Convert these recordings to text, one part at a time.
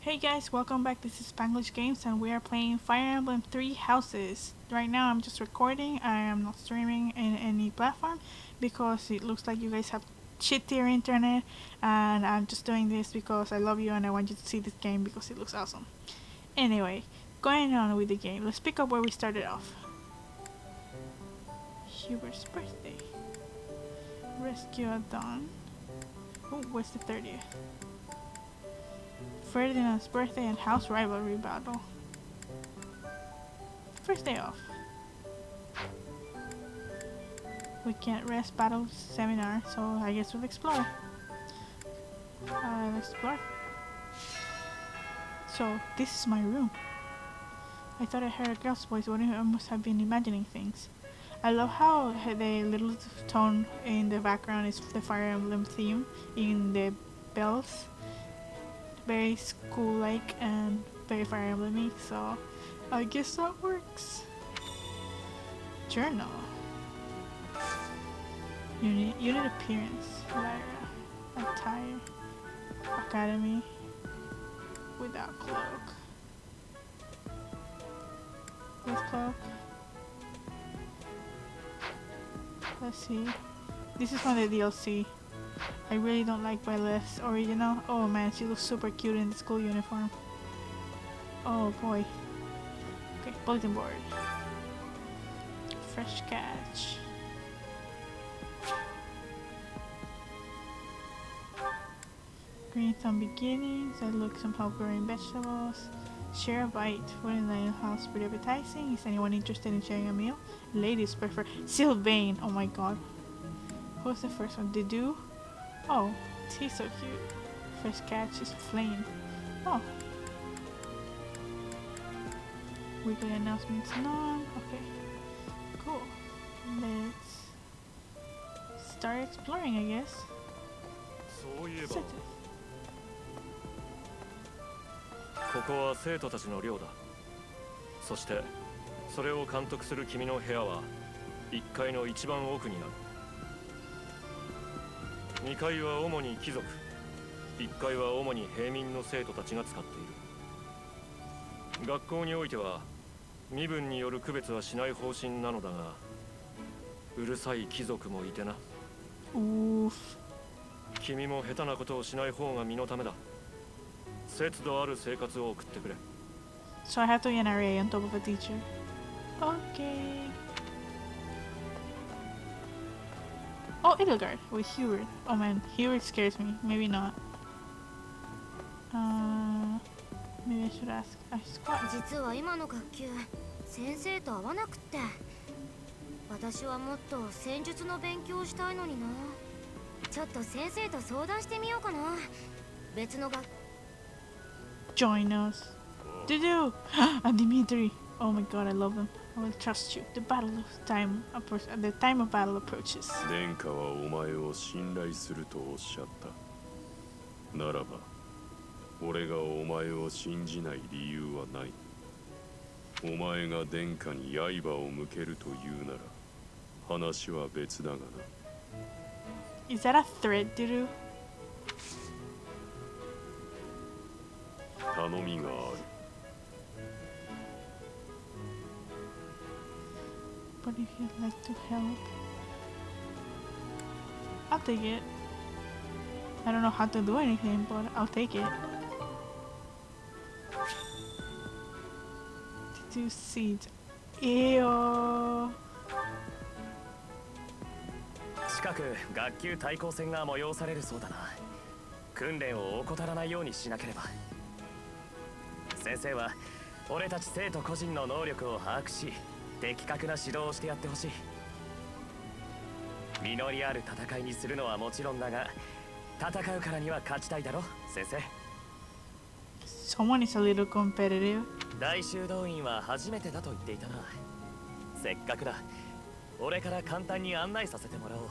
Hey guys, welcome back. This is Spanglish Games and we are playing Fire Emblem 3 Houses. Right now I'm just recording. I am not streaming in any platform because it looks like you guys have shittier internet, and I'm just doing this because I love you and I want you to see this game because it looks awesome. Anyway, going on with the game. Let's pick up where we started off. Hubert's birthday. Rescue at dawn. Oh, where's the 30th? Ferdinand's birthday and house rivalry battle. First day off. We can't rest battle seminar, so I guess we'll explore. Let's explore. So, this is my room. I thought I heard a girl's voice, but I must have been imagining things. I love how the little tone in the background is the Fire Emblem theme in the bells. Very school-like and very Fire Emblem-y, so I guess that works. Journal. Unit appearance. Lyra. Attire. Academy. Without cloak. With cloak. Let's see. This is from the DLC. I really don't like Violet's original. Oh man, she looks super cute in the school uniform. Oh boy. Okay, bulletin board. Fresh catch. Green thumb beginnings. I look some help growing vegetables. Share a bite. Food in the house pretty appetizing. Is anyone interested in sharing a meal? Ladies prefer Sylvain. Oh my god. Who's the first one? Dedu? Oh, he's so cute. First catch is Flame. Oh. Weekly announcements none. Okay. Cool. Let's start exploring, I guess. Set it. ここは生徒たちの寮だ。そしてそれを監督する君の部屋は1階の一番奥にある。2階は主に貴族、1階は主に平民の生徒たちが使っている。学校においては身分による区別はしない方針なのだが、うるさい貴族もいてな。君も下手なことをしない方が身のためだ。節度ある生活を送ってくれ。 So I have to be an RA on top of a teacher. Okay. Oh, Edelgard with Hubert. Oh man, Hubert scares me. Maybe not. Maybe I should ask. I squat. 実は今の学級、先生と会わなくって。私はもっと戦術の勉強をしたいのにな。ちょっと先生と相談してみようかな。別の学 Join us. Dudu! And Dimitri. Oh my god, I love them. I will trust you. The time of battle approaches. 殿下はお前を信頼するとおっしゃった。ならば、俺がお前を信じない理由はない。お前が殿下に刃を向けるというなら、話は別だがな。Is that a threat, Dudu? 頼みがある。But if you'd like to help, I'll take it. I don't know how to do anything, but I'll take it. Two seeds. Ew. 近く学級対抗戦が催されるそうだな。訓練を怠らないようにしなければ。先生は俺たち生徒個人の能力を把握し、的確な指導をしてやってほしい。実りある戦いにするのはもちろんだが、戦うからには勝ちたいだろ、先生。Someone is a little competitive. 大修道院は初めてだと言っていたな。せっかくだ。俺から簡単に案内させてもらおう。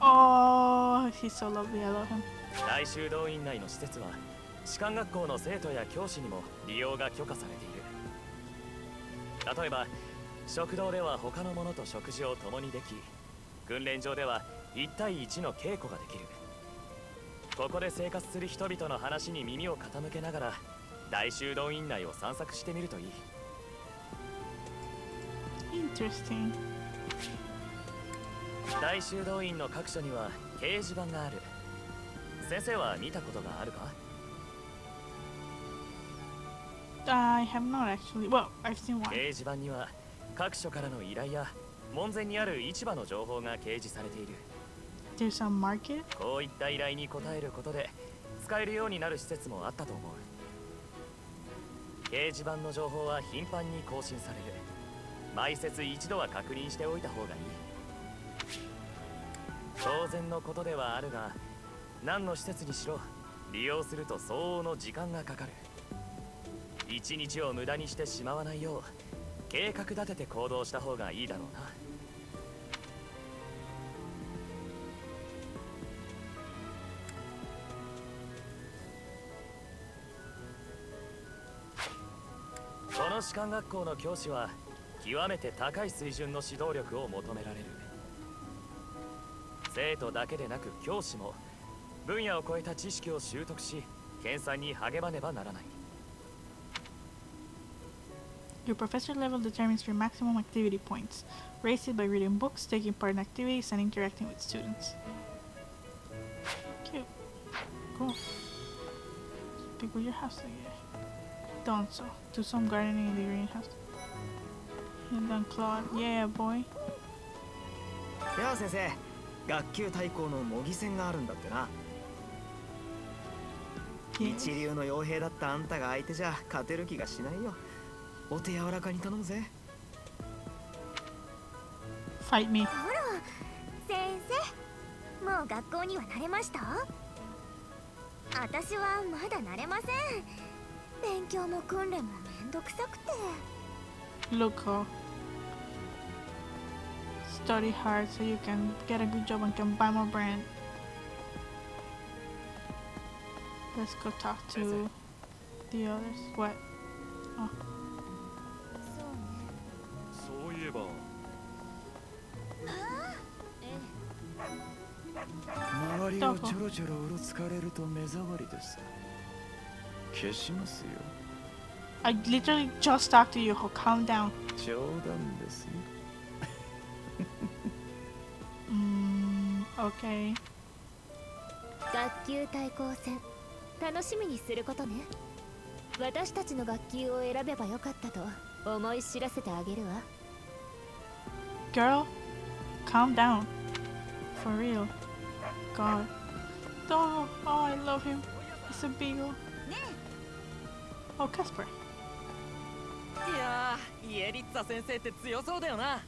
Oh, he's so lovely. I love him. 大修道院内の施設は士官学校の生徒や教師にも利用が許可されている。例えば食堂では他の者と食事を共にでき、訓練場では1対1の稽古ができる。ここで生活する人々の話に耳を傾けながら大修道院内を散策してみるといい。Interesting. 大修道院の各所には掲示板がある。先生は見たことがあるか？ I have not actually. Well, I've seen one. 掲示板には各所からの依頼や門前にある市場の情報が掲示されている。There's a market. こういった依頼に応えることで使えるようになる施設もあったと思う。掲示板の情報は頻繁に更新される。毎節一度は確認しておいた方がいい。当然のことではあるが、何の施設にしろ利用すると相応の時間がかかる。一日を無駄にしてしまわないよう計画立てて行動した方がいいだろうな。この士官学校の教師は極めて高い水準の指導力を求められる。生徒だけでなく教師も分野を超えた知識を習得し研鑽に励まねばならない。Your professor level determines your maximum activity points. Raise it by reading books, taking part in activities, and interacting with students. Cute. Cool. Speak with your house again. Done so. Do some gardening in the greenhouse. And then Claude. Yeah, boy. やあ先生、学級対抗の模擬戦があるんだってな。一 Yes. 流の傭兵だったあんたが相手じゃ勝てる気がしないよ。お手柔らかに頼むぜ。Fight me. ほら先生、もう学校には慣れました？私はまだ慣れません。勉強も訓練もめんどくさくて。 Look, ho. Study hard so you can get a good job and can buy more brand. Let's go talk to the others. What? Oh. そうね。そういえば周りをちょろちょろうろつかれると目障りです。消しますよ。I literally just talked to you, ho. Calm down. 冗談ですよ。Okay. 学級対抗戦、楽しみにすることね。私たちの学級を選べばよかったと思い知らせてあげるわ。Girl, calm down. For real. God. Oh, I love him. It's a beagle. Oh, Casper. いやー、イエリッツァ先生って強そうだよな。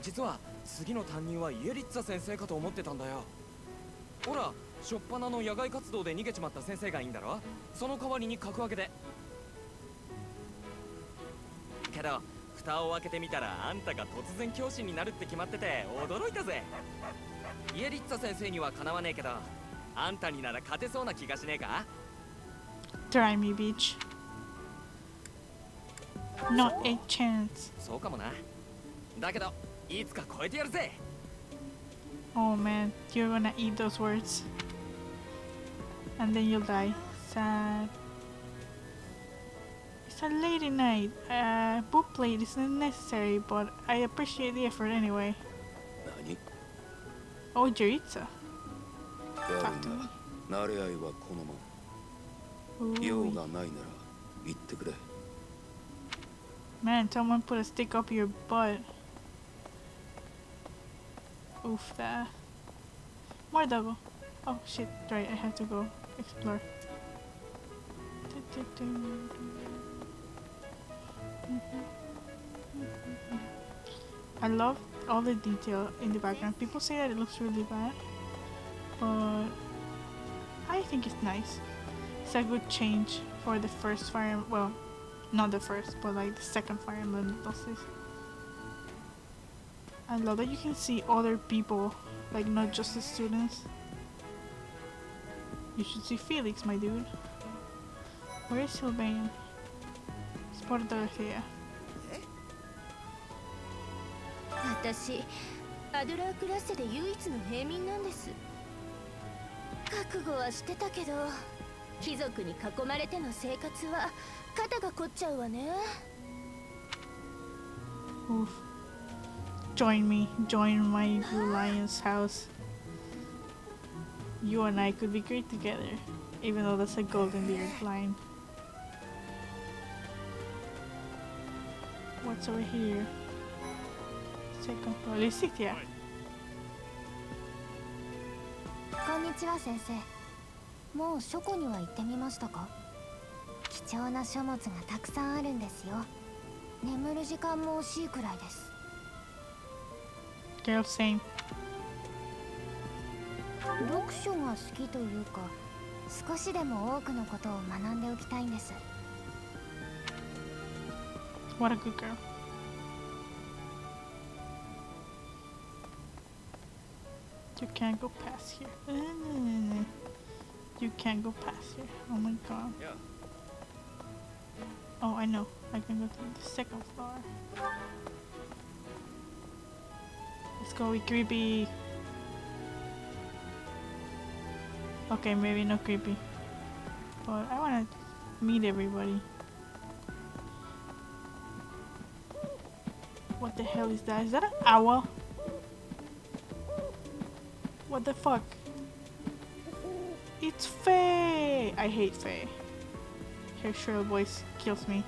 実は次の担任はイエリッツァ先生かと思ってたんだよ。ほら、初っ端の野外活動で逃げちまった先生がいいんだろ。その代わりに格上げで。けど蓋を開けてみたらあんたが突然教師になるって決まってて驚いたぜ。イエリッツァ先生にはかなわねえけど、あんたになら勝てそうな気がしねえか？ Try me, bitch. Not a chance. そうかもな。だけどいつか超えてやるぜ。 Oh man, you're gonna eat those words. And then you'll die. Sad. It's a lady night. Book plate isn't necessary, but I appreciate the effort anyway. 何？ Oh, Jeritza. や Talk to る me. な。慣れ合いはこのまま。用 Ooh. がないなら言ってくれ。 Man, someone put a stick up your butt. Oof, that. More double. Oh shit, right, I have to go explore. I love all the detail in the background. People say that it looks really bad, but I think it's nice. It's a good change for the first Fire Emblem. Well, not the first, but like the second Fire Emblem bosses. I love that you can see other people, like not just the students. You should see Felix, my dude. Where is Sylvain? Spotted Dorothea. 私、アドラークラッセで唯一の平民なんです。覚悟はしてたけど、貴族に囲まれての生活は肩が凝っちゃうわね。Oof. Join me. Join my lion's house. You and I could be great together. Even though that's a golden beard line. What's over here? Second floor. Listic, yeah. こんにちは先生。もう書庫には行ってみましたか？貴重な書物がたくさんあるんですよ。眠る時間も惜しいくらいです。Girl, same. 読書が好きというか、少しでも多くのことを学んでおきたいんです。What a good girl. You can't go past here. You can't go past here. Oh my god. Yeah. Oh, I know. I can go to the second floor. Let's go with creepy. Okay, maybe not creepy. But I wanna meet everybody. What the hell is that? Is that an owl? What the fuck? It's Faye! I hate Faye. Her shrill voice kills me.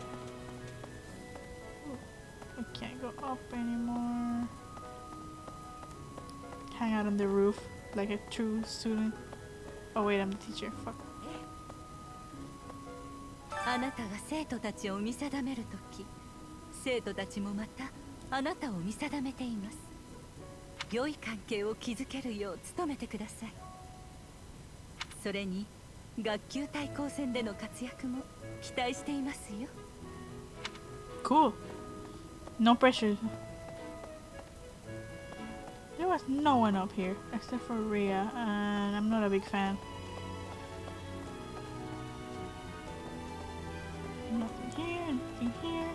I can't go up anymore. Hang out on the roof like a true student. Oh wait, I'm the teacher. Fuck. あなたが生徒たちを見定めるとき、生徒たちもまたあなたを見定めています。良い関係を築けるよう努めてください。それに学級対抗戦での活躍も期待していますよ。Cool. No pressure. There was no one up here except for Rhea, and I'm not a big fan. Nothing here, nothing here.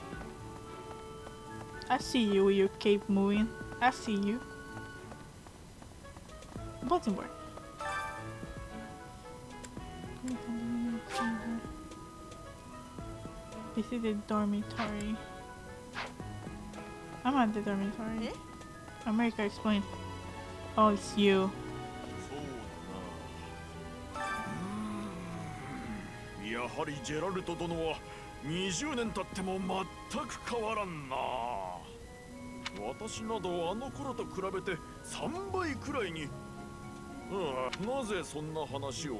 I see you with your cape moving. I see you. Bulletin board. This is the dormitory. I'm at the dormitory. America, explain. Oh, it's you. やはりジェラルト殿は20年経っても全く変わらんな。私などあの頃と比べて3倍くらいに。なぜそんな話を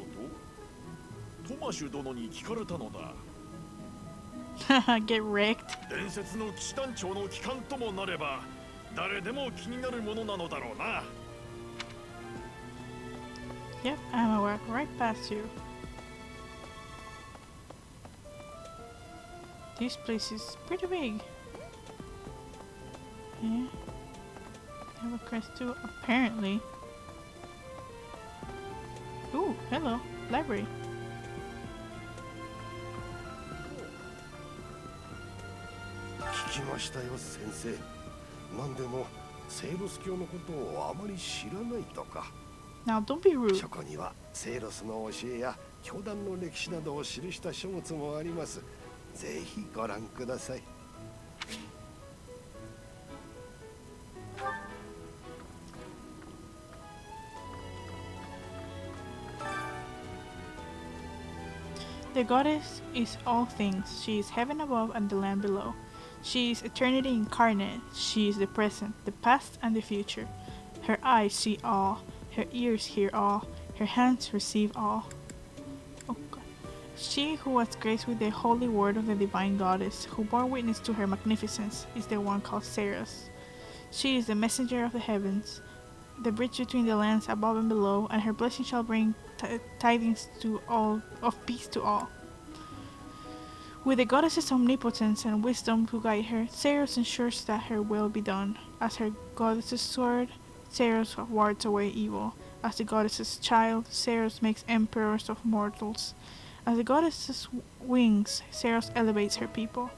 とトマシュ殿に聞かれたのだ。Get wrecked. 伝説の騎士団長の機関ともなれば誰でも気になるものなのだろうな。Yep, I'm gonna walk right past you. This place is pretty big. Yeah. I have a crest too, apparently. Ooh, hello, library. 聞きましたよ先生。なんでもセイロス教のことをあまり知らないとか。Now don't be rude. 書庫にはセイロスの教えや教団の歴史などを記した書物もあります。ぜひご覧ください。The goddess is all things. She is heaven above and the land below. She is eternity incarnate. She is the present, the past, and the future. Her eyes see all. Her ears hear all. Her hands receive all. Oh God. She who was graced with the holy word of the divine goddess, who bore witness to her magnificence, is the one called Ceres. She is the messenger of the heavens, the bridge between the lands above and below, and her blessing shall bring tidings to all of peace to all. With the goddess's omnipotence and wisdom to guide her, Ceres ensures that her will be done. As her goddess's sword, Ceres wards away evil. As the goddess's child, Ceres makes emperors of mortals. As the goddess's wings, Ceres elevates her people.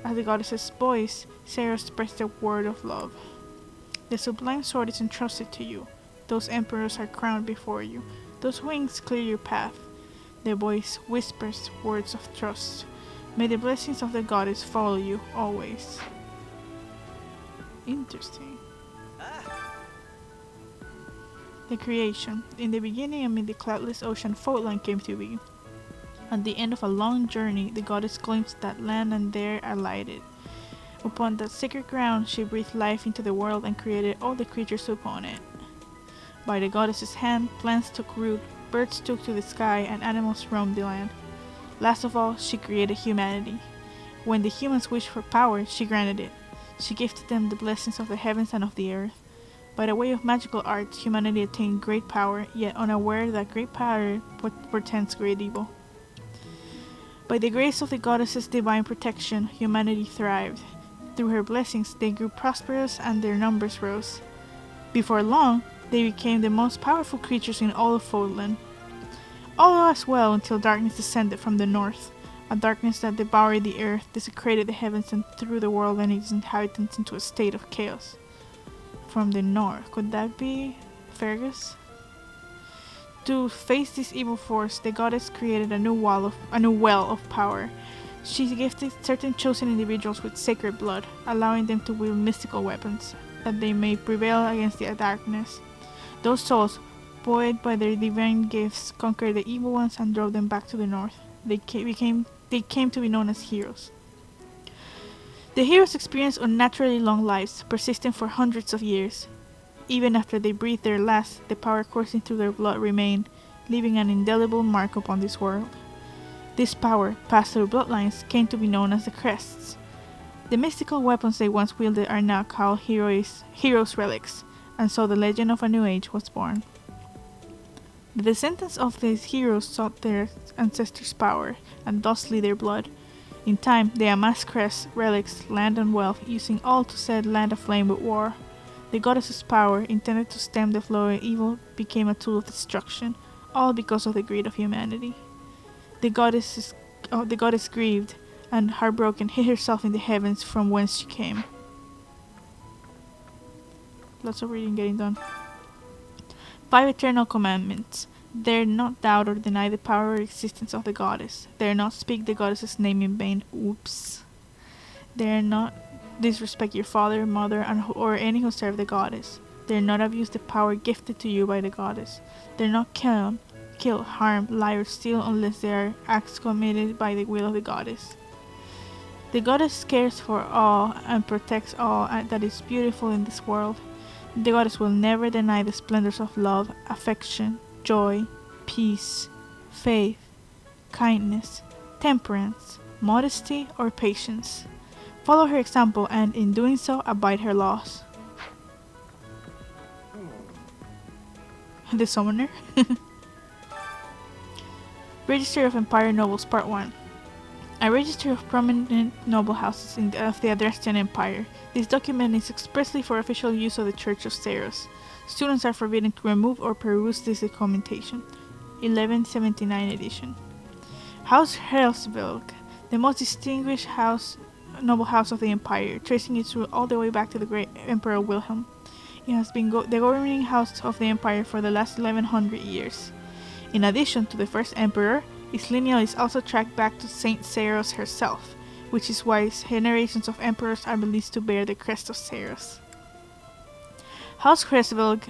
As the goddess's voice, Ceres spreads the word of love. The sublime sword is entrusted to you. Those emperors are crowned before you. Those wings clear your path. Their voice whispers words of trust. May the blessings of the goddess follow you always. Interesting. The creation. In the beginning, amid the cloudless ocean, Fotland came to be. At the end of a long journey, the goddess glimpsed that land and there alighted. Upon that sacred ground, she breathed life into the world and created all the creatures upon it. By the goddess's hand, plants took root, birds took to the sky, and animals roamed the land. Last of all, she created humanity. When the humans wished for power, she granted it. She gifted them the blessings of the heavens and of the earth. By the way of magical arts, humanity attained great power, yet unaware that great power portends great evil. By the grace of the goddess's divine protection, humanity thrived. Through her blessings, they grew prosperous and their numbers rose. Before long, they became the most powerful creatures in all of Fotland. All was well until darkness descended from the north, a darkness that devoured the earth, desecrated the heavens, and threw the world and its inhabitants into a state of chaos. From the north, could that be Fergus? To face this evil force, the goddess created a new well of power. She gifted certain chosen individuals with sacred blood, allowing them to wield mystical weapons, that they may prevail against the darkness. Those souls, buoyed by their divine gifts, conquered the evil ones and drove them back to the north. They came to be known as heroes. The heroes experienced unnaturally long lives, persisting for hundreds of years. Even after they breathed their last, the power coursing through their blood remained, leaving an indelible mark upon this world. This power, passed through bloodlines, came to be known as the crests. The mystical weapons they once wielded are now called heroes' relics, and so the legend of a new age was born. The descendants of these heroes sought their ancestors' power, and thusly their blood. In time, they amassed crests, relics, land and wealth, using all to set land aflame with war. The goddess's power, intended to stem the flow of evil, became a tool of destruction, all because of the greed of humanity. The goddess grieved, and heartbroken, hid herself in the heavens from whence she came. Lots of reading getting done. 5 eternal commandments. Dare not doubt or deny the power or existence of the goddess. Dare not speak the goddess's name in vain. Oops. Dare not disrespect your father, mother, or any who serve the goddess. Dare not abuse the power gifted to you by the goddess. Dare not kill, harm, lie, or steal unless they are acts committed by the will of the goddess. The goddess cares for all and protects all that is beautiful in this world. The goddess will never deny the splendors of love, affection, joy, peace, faith, kindness, temperance, modesty, or patience. Follow her example and, in doing so, abide her laws. The Summoner. Register of Empire Nobles Part 1. A register of prominent noble houses of the Adrestian Empire. This document is expressly for official use of the Church of Ceros. Students are forbidden to remove or peruse this documentation. 1179 edition. House Helsvilg, the most distinguished noble house of the Empire, tracing its root all the way back to the great Emperor Wilhelm. It has been the governing house of the Empire for the last 1100 years. In addition to the first Emperor, its lineage is also tracked back to Saint Ceros herself, which is why generations of emperors are believed to bear the crest of Ceros. House Hresvelg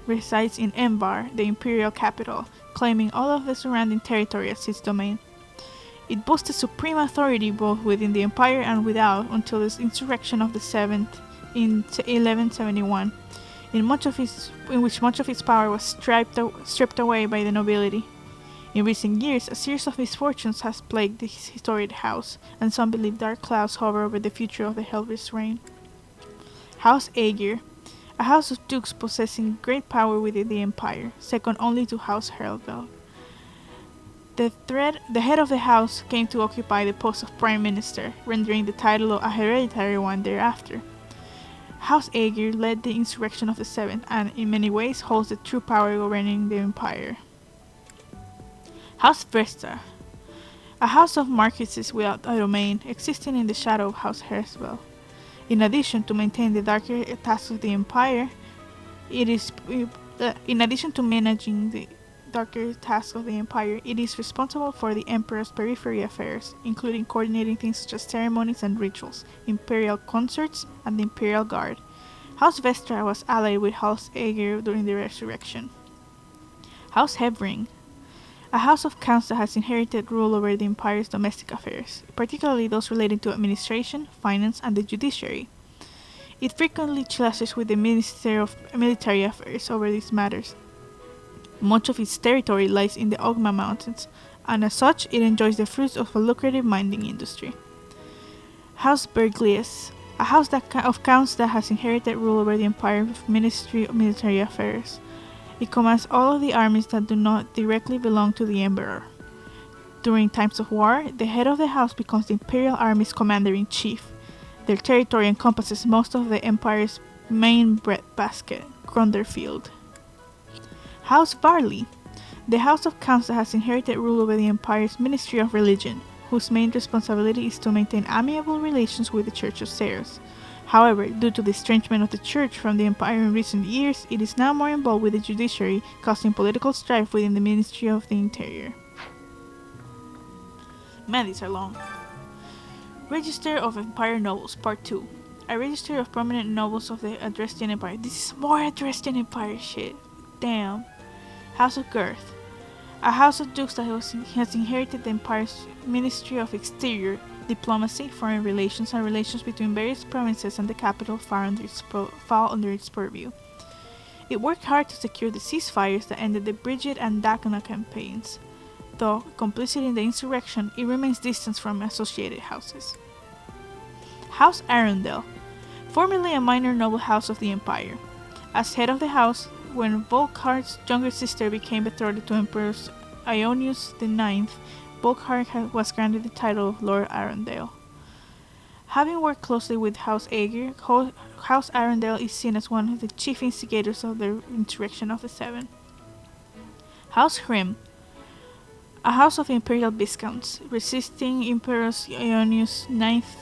resides in Embar, the imperial capital, claiming all of the surrounding territory as its domain. It boasted supreme authority both within the empire and without until the insurrection of the 7th in 1171, in which much of its power was stripped away by the nobility. In recent years, a series of misfortunes has plagued this historic house, and some believe dark clouds hover over the future of the Helvish reign. House Aegir, a house of dukes possessing great power within the empire, second only to House Herlvel. The head of the house came to occupy the post of prime minister, rendering the title a hereditary one thereafter. House Aegir led the insurrection of the 7th, and in many ways holds the true power governing the empire. House Vresta, a house of marquises without a domain, existing in the shadow of House Hersvel. In addition to maintain the darker tasks of the empire, in addition to managing the darker tasks of the Empire, it is responsible for the Emperor's periphery affairs, including coordinating things such as ceremonies and rituals, Imperial concerts, and the Imperial Guard. House Vestra was allied with House Aegir during the Resurrection. House Hebring, a house of counts that has inherited rule over the Empire's domestic affairs, particularly those relating to administration, finance, and the judiciary. It frequently clashes with the Ministry of Military Affairs over these matters. Much of its territory lies in the Ogma Mountains, and as such, it enjoys the fruits of a lucrative mining industry. House Berglius, a house of counts that has inherited rule over the Empire's Ministry of Military Affairs. It commands all of the armies that do not directly belong to the Emperor. During times of war, the head of the house becomes the Imperial Army's commander-in-chief. Their territory encompasses most of the Empire's main breadbasket, Grunderfield. House Varley, the house of counts that has inherited rule over the Empire's Ministry of Religion, whose main responsibility is to maintain amiable relations with the Church of Ceres. However, due to the estrangement of the Church from the Empire in recent years, it is now more involved with the judiciary, causing political strife within the Ministry of the Interior. Man, these are long. Register of Empire Nobles, Part 2. A register of prominent nobles of the Adrestian Empire. This is more Adrestian Empire shit. Damn. House of Girth. A house of dukes that has inherited the Empire's Ministry of Exterior, Diplomacy, Foreign Relations, and relations between various provinces and the capital fall under its purview. It worked hard to secure the ceasefires that ended the Brigid and Dagna campaigns. Though complicit in the insurrection, it remains distant from associated houses. House Arundel, formerly a minor noble house of the Empire. As head of the house, when Volkhard's younger sister became betrothed to Emperor Ionius IX, Volkhard was granted the title of Lord Arundel. Having worked closely with House Aegir, House Arundel is seen as one of the chief instigators of the insurrection of the Seven. House Hrim, a house of imperial viscounts, resisting Emperor Ionius IX's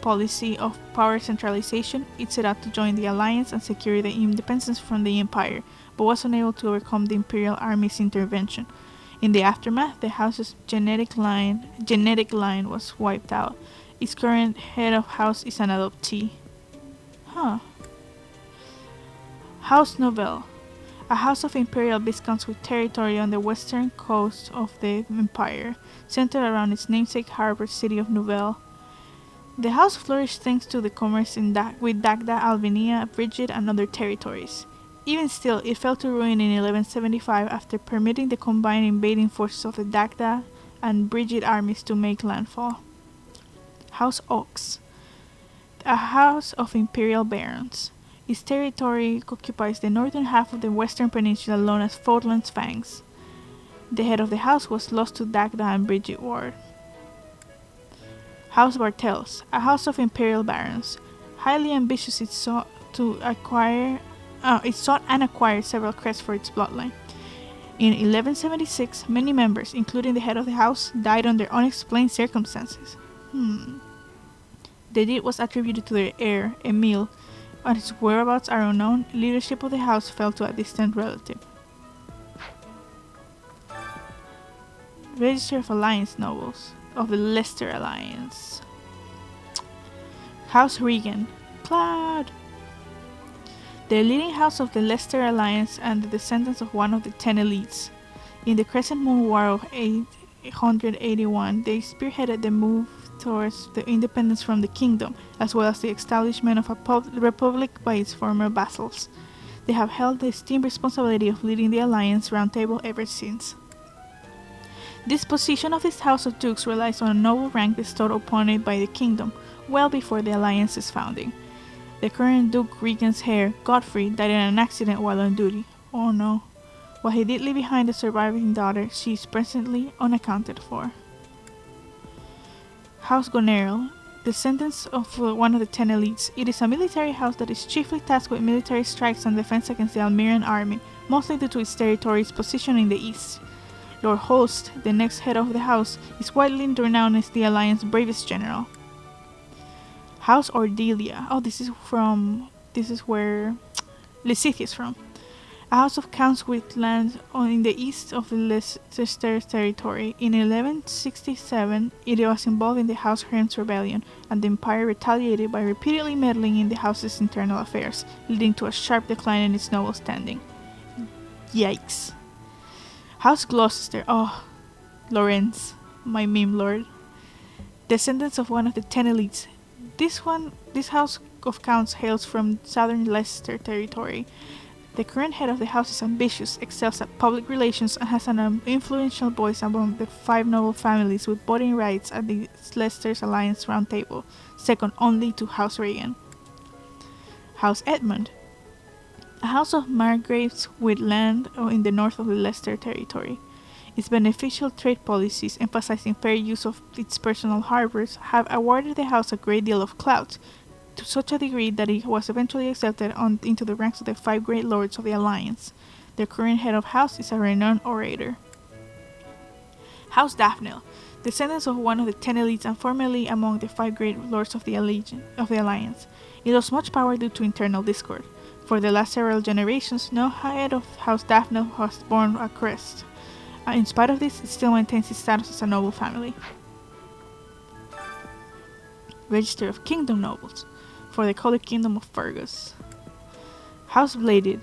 policy of power centralization, it set out to join the alliance and secure the independence from the Empire, but was unable to overcome the Imperial Army's intervention. In the aftermath, the house's genetic line was wiped out. Its current head of house is an adoptee. House Novell, a house of imperial viscounts with territory on the western coast of the Empire, centered around its namesake harbor city of Novell. The house flourished thanks to the commerce with Dagda, Alvinia, Brigid, and other territories. Even still, it fell to ruin in 1175 after permitting the combined invading forces of the Dagda and Brigid armies to make landfall. House Ox, a house of imperial barons. Its territory occupies the northern half of the western peninsula known as Fodland's Fangs. The head of the house was lost to Dagda and Brigid Ward. House Bartels, a house of imperial barons. Highly ambitious, it sought and acquired several crests for its bloodline. In 1176, many members, including the head of the house, died under unexplained circumstances. The deed was attributed to their heir, Emil, but his whereabouts are unknown. Leadership of the house fell to a distant relative. Register of Alliance Nobles of the Leicester Alliance. House Regan, Claude. The leading house of the Leicester Alliance and the descendants of one of the 10 elites. In the Crescent Moon War of 881, they spearheaded the move towards the independence from the kingdom, as well as the establishment of a republic by its former vassals. They have held the esteemed responsibility of leading the Alliance Roundtable ever since. This position of this House of Dukes relies on a noble rank bestowed upon it by the kingdom, well before the Alliance's founding. The current Duke Regan's heir, Godfrey, died in an accident while on duty. Oh no. While he did leave behind a surviving daughter, she is presently unaccounted for. House Goneril, descendants of one of the 10 elites. It is a military house that is chiefly tasked with military strikes and defense against the Almerian army, mostly due to its territory's position in the east. Lord Holst, the next head of the house, is widely renowned as the Alliance's bravest general. House Ordelia. Oh, this is where Lysithia is from. a house of counts with lands in the east of the Leicester territory. In 1167, it was involved in the House Herm's rebellion, and the empire retaliated by repeatedly meddling in the house's internal affairs, leading to a sharp decline in its noble standing. Yikes. House Gloucester, oh, Lorenz, my meme lord. Descendants of one of the 10 elites. This house of counts hails from southern Leicester territory. The current head of the house is ambitious, excels at public relations, and has an influential voice among the 5 noble families with voting rights at the Leicester's Alliance Round Table, second only to House Reagan. House Edmund, a house of margraves with land in the north of the Leicester territory. Its beneficial trade policies, emphasizing fair use of its personal harbors, have awarded the house a great deal of clout, to such a degree that it was eventually accepted into the ranks of the 5 great lords of the alliance. The current head of house is a renowned orator. House Daphne, descendants of one of the 10 elites and formerly among the 5 great lords of the alliance. It lost much power due to internal discord. For the last several generations, no head of House Daphne has borne a crest. In spite of this, it still maintains its status as a noble family. Register of Kingdom Nobles for the Holy Kingdom of Fergus. House Bladed.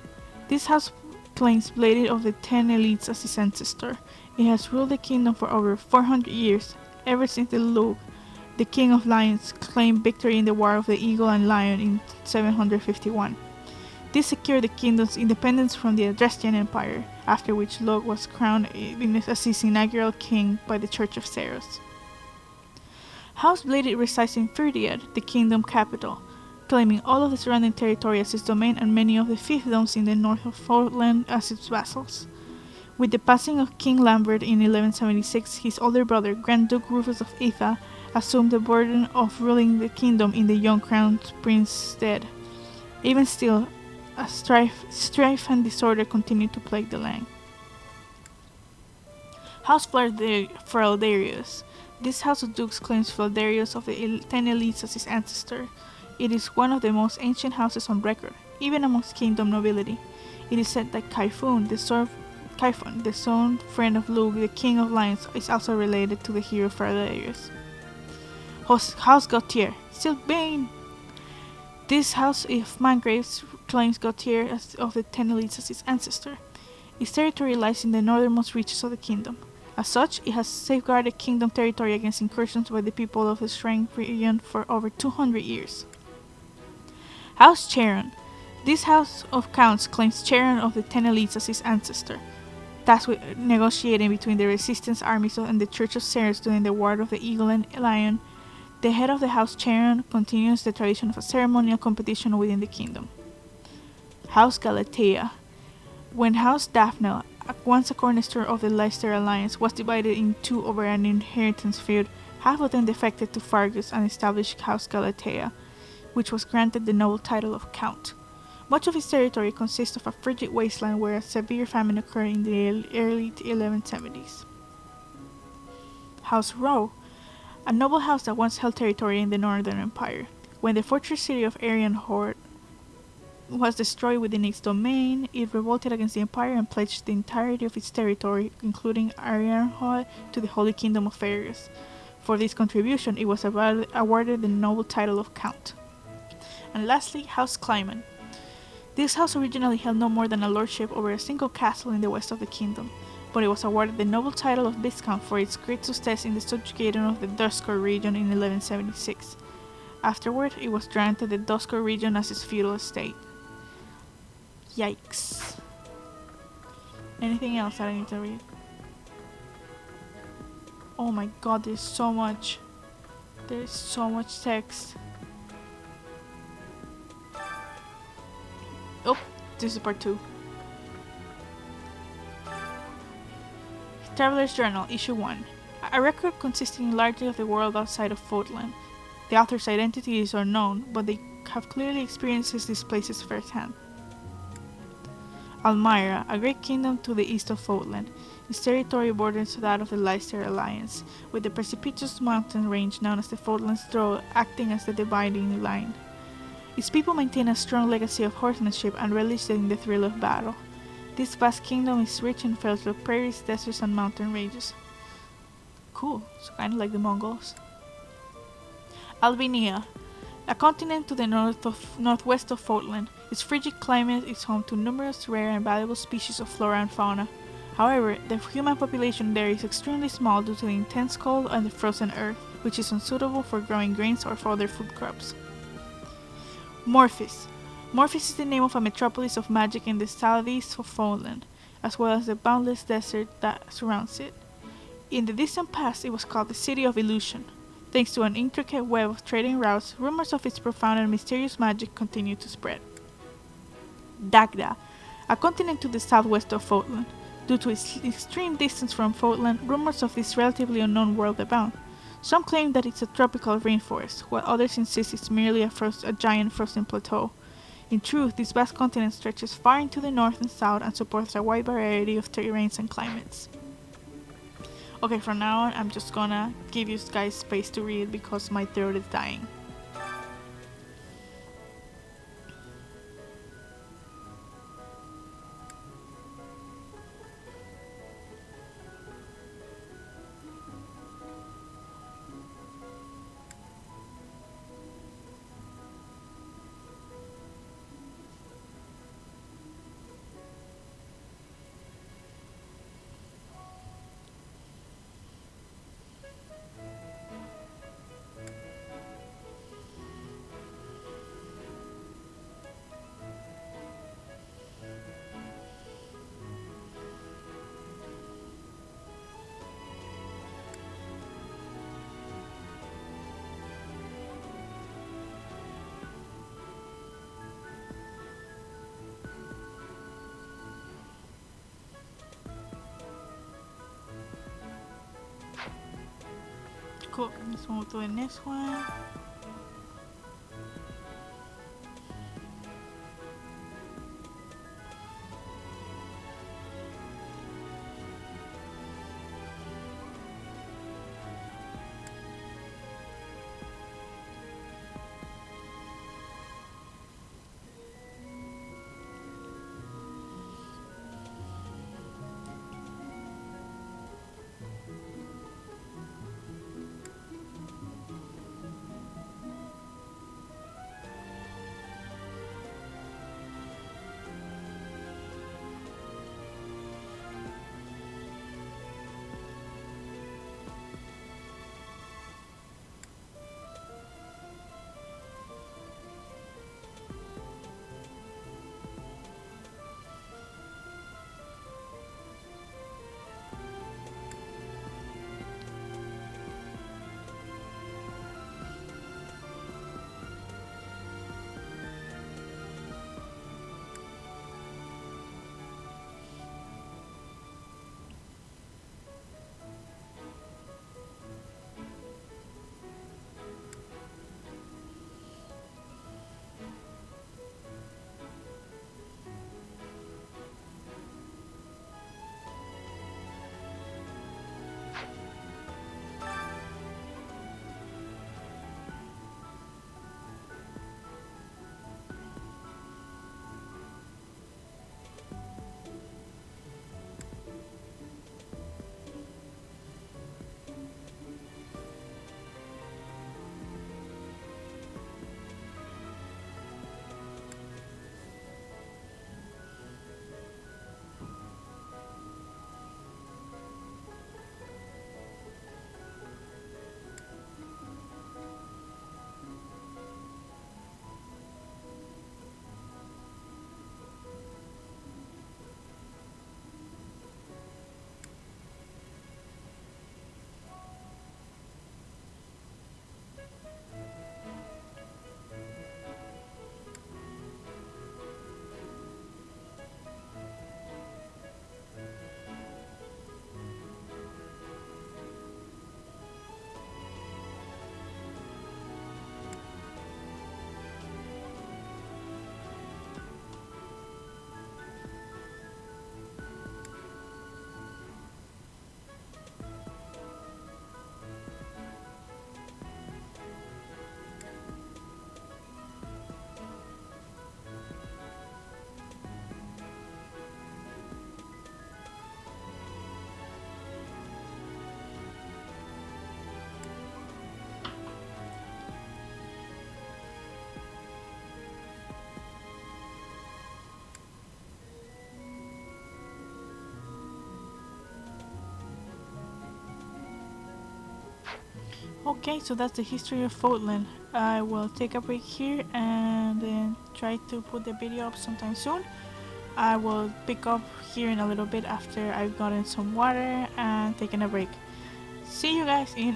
This house claims Bladed of the 10 elites as its ancestor. It has ruled the kingdom for over 400 years, ever since the Lug, the King of Lions, claimed victory in the War of the Eagle and Lion in 751. This secured the kingdom's independence from the Adrestian Empire, after which Lug was crowned as his inaugural king by the Church of Ceres. House Bladed resides in FE3H, the kingdom capital, claiming all of the surrounding territory as its domain and many of the fiefdoms in the north of Fotland as its vassals. With the passing of King Lambert in 1176, his older brother, Grand Duke Rufus of Itha, assumed the burden of ruling the kingdom in the young crown prince's stead. Even still, strife and disorder continued to plague the land. House Feldarius. This house of dukes claims Feldarius of the 10 elites as his ancestor. It is one of the most ancient houses on record, even amongst kingdom nobility. It is said that Kaifun, the son friend of Lug, the king of lions, is also related to the hero Feldarius. House Gautier, Silkbane. This house of Mangraves claims Gautier of the 10 elites as its ancestor. Its territory lies in the northernmost reaches of the kingdom. As such, it has safeguarded kingdom territory against incursions by the people of the Shrine region for over 200 years. House Charon. This house of counts claims Charon of the 10 elites as his ancestor, tasked with negotiating between the resistance armies and the Church of Ceres during the War of the Eagle and Lion. The head of the House Charon continues the tradition of a ceremonial competition within the kingdom. House Galatea. When House Daphne, once a cornerstone of the Leicester Alliance, was divided in two over an inheritance feud, half of them defected to Fergus and established House Galatea, which was granted the noble title of Count. Much of its territory consists of a frigid wasteland where a severe famine occurred in the early 1170s. House Rowe, a noble house that once held territory in the Northern Empire. When the fortress city of Arianhoard was destroyed within its domain, it revolted against the Empire and pledged the entirety of its territory, including Arianhoard, to the Holy Kingdom of Fergus. For this contribution, it was awarded the noble title of Count. And lastly, House Clyman. This house originally held no more than a lordship over a single castle in the west of the kingdom, but it was awarded the noble title of Viscount for its great success in the subjugation of the Duskor region in 1176. Afterward, it was granted the Duskor region as its feudal estate. Yikes. Anything else that I need to read? Oh my god, there's so much. There's so much text. Oh, this is part 2. Traveler's Journal, Issue 1. A record consisting largely of the world outside of Fotland. The author's identity is unknown, but they have clearly experienced these places firsthand. Almyra, a great kingdom to the east of Fotland. Its territory borders that of the Leicester Alliance, with the precipitous mountain range known as the Fotland's Throw acting as the dividing line. Its people maintain a strong legacy of horsemanship and relish in the thrill of battle. This vast kingdom is rich in fertile prairies, deserts, and mountain ranges. Cool, so kind of like the Mongols. Albania, a continent to the northwest of Fotland. Its frigid climate is home to numerous rare and valuable species of flora and fauna. However, the human population there is extremely small due to the intense cold and the frozen earth, which is unsuitable for growing grains or for other food crops. Morphis. Morphis is the name of a metropolis of magic in the southeast of Fotland, as well as the boundless desert that surrounds it. In the distant past, it was called the City of Illusion. Thanks to an intricate web of trading routes, rumors of its profound and mysterious magic continue to spread. Dagda, a continent to the southwest of Fotland. Due to its extreme distance from Fotland, rumors of this relatively unknown world abound. Some claim that it's a tropical rainforest, while others insist it's merely a giant frozen plateau. In truth, this vast continent stretches far into the north and south and supports a wide variety of terrains and climates. Okay, from now on, I'm just gonna give you guys space to read because my throat is dying. Cool, let's move to the next one. Okay, so that's the history of Fotland. I will take a break here and then try to put the video up sometime soon. I will pick up here in a little bit after I've gotten some water and taken a break. See you guys in